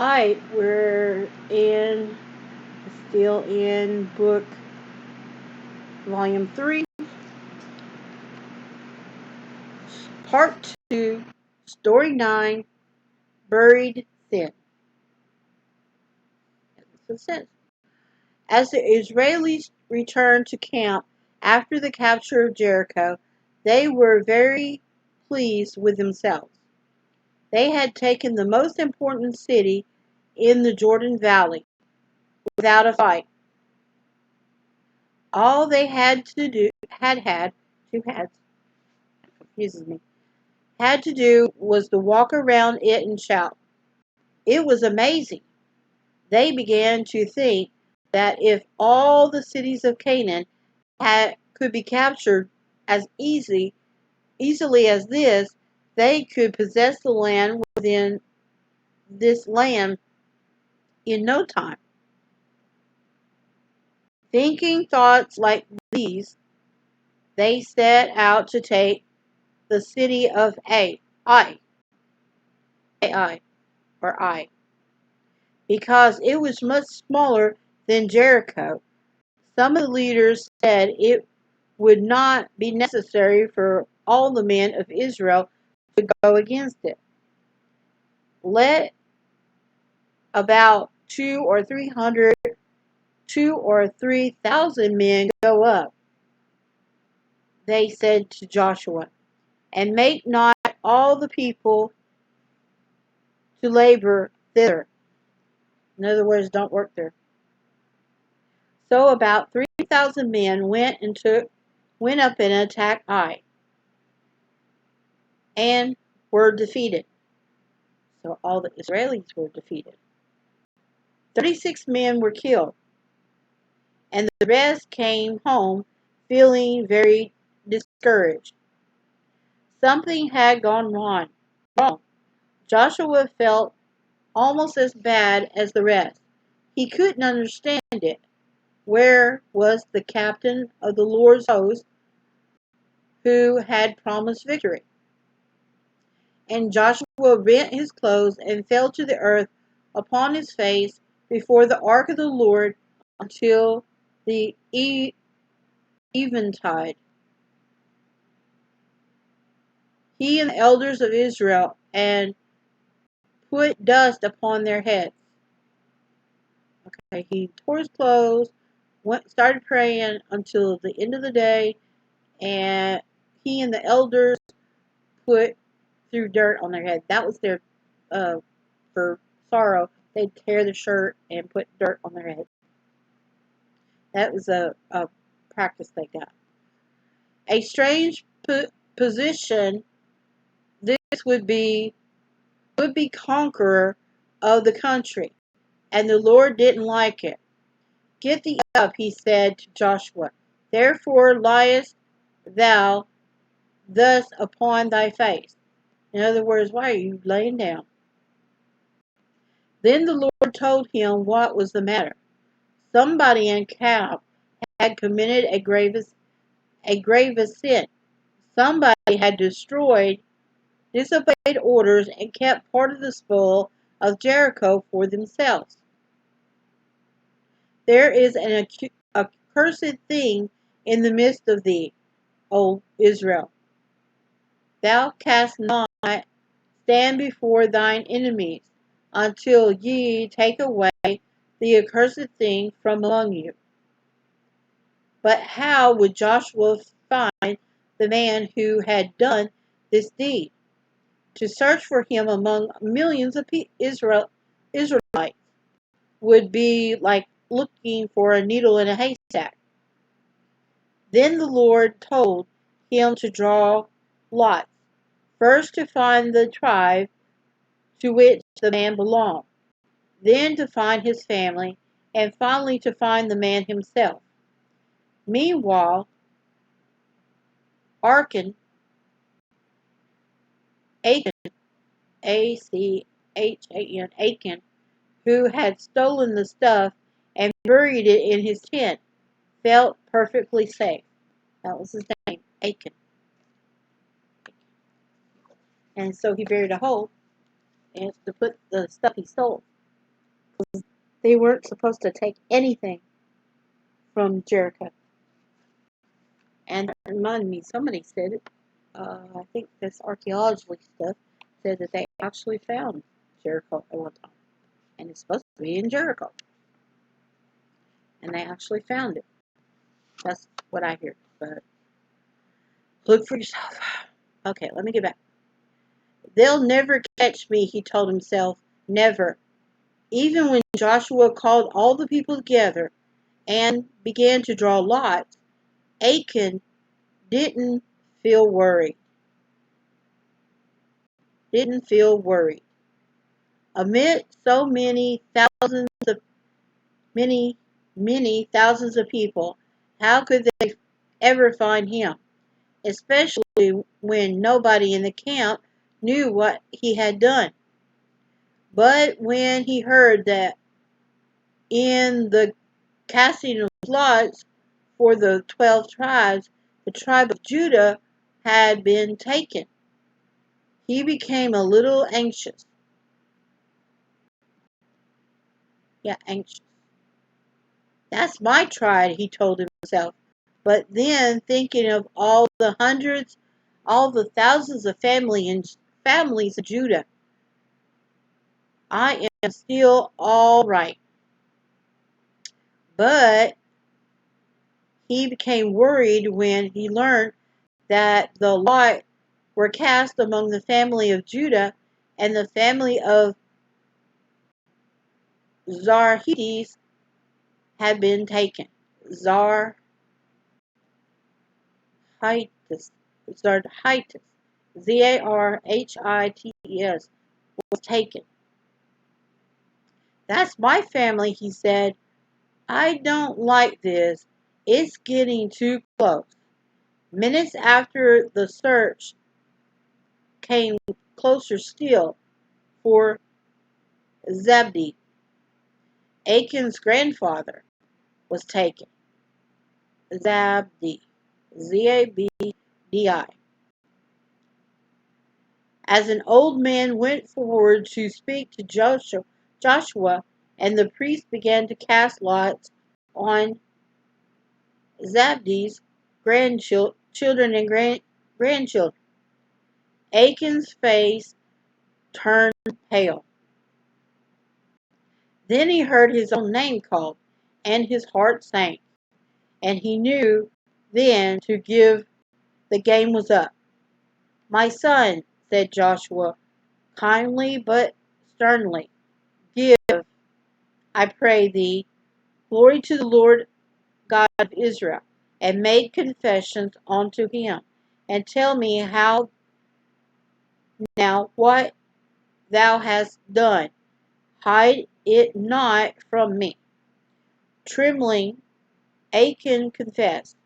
Alright, still in book volume 3, part 2, story 9, Buried Sin. So it says, as the Israelis returned to camp after the capture of Jericho, they were very pleased with themselves. They had taken the most important city in the Jordan Valley without a fight. All they had to do confuses me, had to do was to walk around it and shout. It was amazing. They began to think that if all the cities of Canaan could be captured as easily as this, they could possess the land within this land in no time. Thinking thoughts like these, they set out to take the city of Ai, because it was much smaller than Jericho. Some of the leaders said it would not be necessary for all the men of Israel to go against it. Let about 2 or 3 thousand men go up, they said to Joshua, and make not all the people to labor thither. In other words, don't work there. So about 3,000 men went up and attacked Ai, and were defeated. So all the Israelis were defeated. 36 men were killed, and the rest came home feeling very discouraged. Something had gone wrong. Joshua felt almost as bad as the rest. He couldn't understand it. Where was the captain of the Lord's host who had promised victory? And Joshua rent his clothes and fell to the earth upon his face before the ark of the Lord until the eventide. He and the elders of Israel and put dust upon their heads. Okay, he tore his clothes, started praying until the end of the day, and he and the elders put threw dirt on their head. That was their for sorrow. They'd tear the shirt and put dirt on their head. That was a practice they got. A strange position this would be conqueror of the country, and the Lord didn't like it. Get thee up, he said to Joshua. Therefore liest thou thus upon thy face. In other words, why are you laying down? Then the Lord told him what was the matter. Somebody in camp had committed a grievous sin. Somebody had disobeyed orders and kept part of the spoil of Jericho for themselves. There is an accursed thing in the midst of thee, O Israel. Thou canst not stand before thine enemies until ye take away the accursed thing from among you. But how would Joshua find the man who had done this deed? To search for him among millions of Israelites would be like looking for a needle in a haystack. Then the Lord told him to draw lots, first to find the tribe to which the man belonged, then to find his family, and finally to find the man himself. Meanwhile, Achan, Achan, who had stolen the stuff and buried it in his tent, felt perfectly safe. That was his name, Achan. And so he buried a hole and to put the stuff he stole. they weren't supposed to take anything from Jericho. And that reminded me, somebody said it. I think this archaeology stuff said that they actually found Jericho at one time. And it's supposed to be in Jericho. And they actually found it. That's what I hear. But look for yourself. Okay, let me get back. They'll never catch me, he told himself. Never. Even when Joshua called all the people together and began to draw lots, Achan didn't feel worried. Didn't feel worried. Amid so many thousands of people, how could they ever find him? Especially when nobody in the camp knew what he had done. But when he heard that in the casting of lots for the 12 tribes, the tribe of Judah had been taken, he became a little anxious. Yeah, anxious. That's my tribe, he told himself. But then, thinking of all the hundreds, all the thousands of families of Judah, I am still all right. But he became worried when he learned that the lot were cast among the family of Judah and the family of Zarhites had been taken. Zarhites, Zarhites, Zarhites was taken. That's my family, he said. I don't like this. It's getting too close. Minutes after the search came closer still for Zabdi. Achan's grandfather was taken. Zabdi. Zabdi. As an old man went forward to speak to Joshua, and the priest began to cast lots on Zabdi's children and grandchildren. Achan's face turned pale. Then he heard his own name called, and his heart sank, and he knew then to give the game was up. My son, said Joshua, kindly but sternly, give, I pray thee, glory to the Lord God of Israel, and make confessions unto him, and tell me how now what thou hast done. Hide it not from me. Trembling, Achan confessed.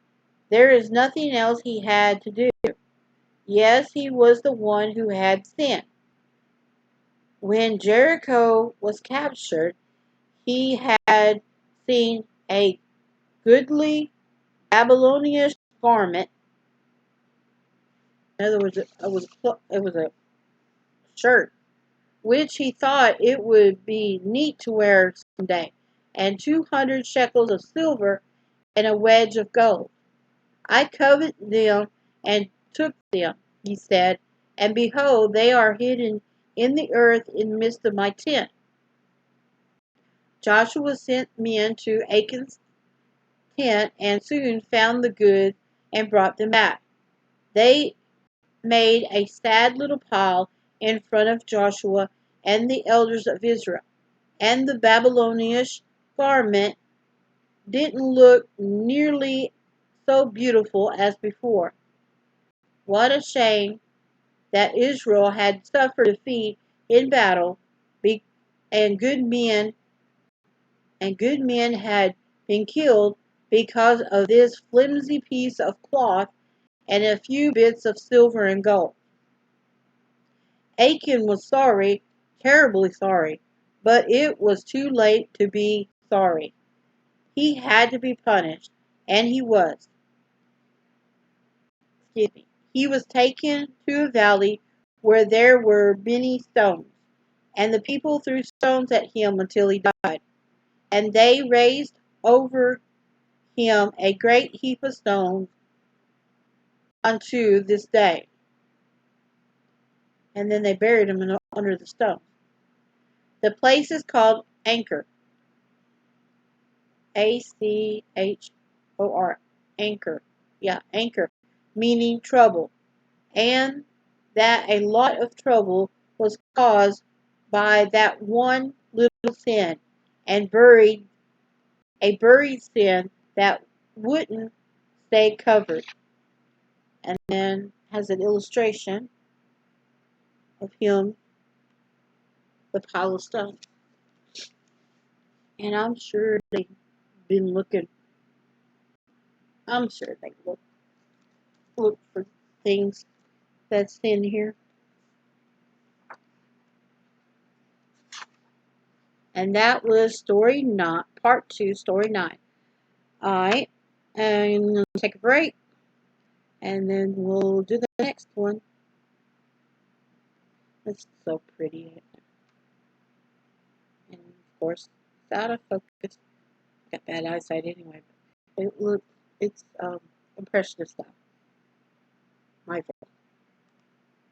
There is nothing else he had to do. Yes, he was the one who had sinned. When Jericho was captured, he had seen a goodly Babylonian garment. In other words, it was a shirt, which he thought it would be neat to wear someday, and 200 shekels of silver and a wedge of gold. I coveted them and took them, he said, and behold, they are hidden in the earth in the midst of my tent. Joshua sent men to Achan's tent and soon found the goods and brought them back. They made a sad little pile in front of Joshua and the elders of Israel, and the Babylonian garment didn't look nearly so beautiful as before. What a shame that Israel had suffered defeat in battle, and good men had been killed because of this flimsy piece of cloth and a few bits of silver and gold. Achan was sorry, terribly sorry, but it was too late to be sorry. He had to be punished, and he was. Excuse me. He was taken to a valley where there were many stones, And the people threw stones at him until he died. And they raised over him a great heap of stones unto this day. And then they buried him under the stone. The place is called Anchor. Achor. Anchor. Yeah, Anchor. Meaning trouble. And that a lot of trouble was caused by that one little sin, and buried sin that wouldn't stay covered. And then has an illustration of him, the pile of stones. And I'm sure they've been looking. I'm sure they look for things that's in here. And that was story 9, part 2, story 9. Alright, and we'll take a break, and then we'll do the next one. It's so pretty. And of course, it's out of focus. I got bad eyesight anyway, but it's impressionist stuff. My fault.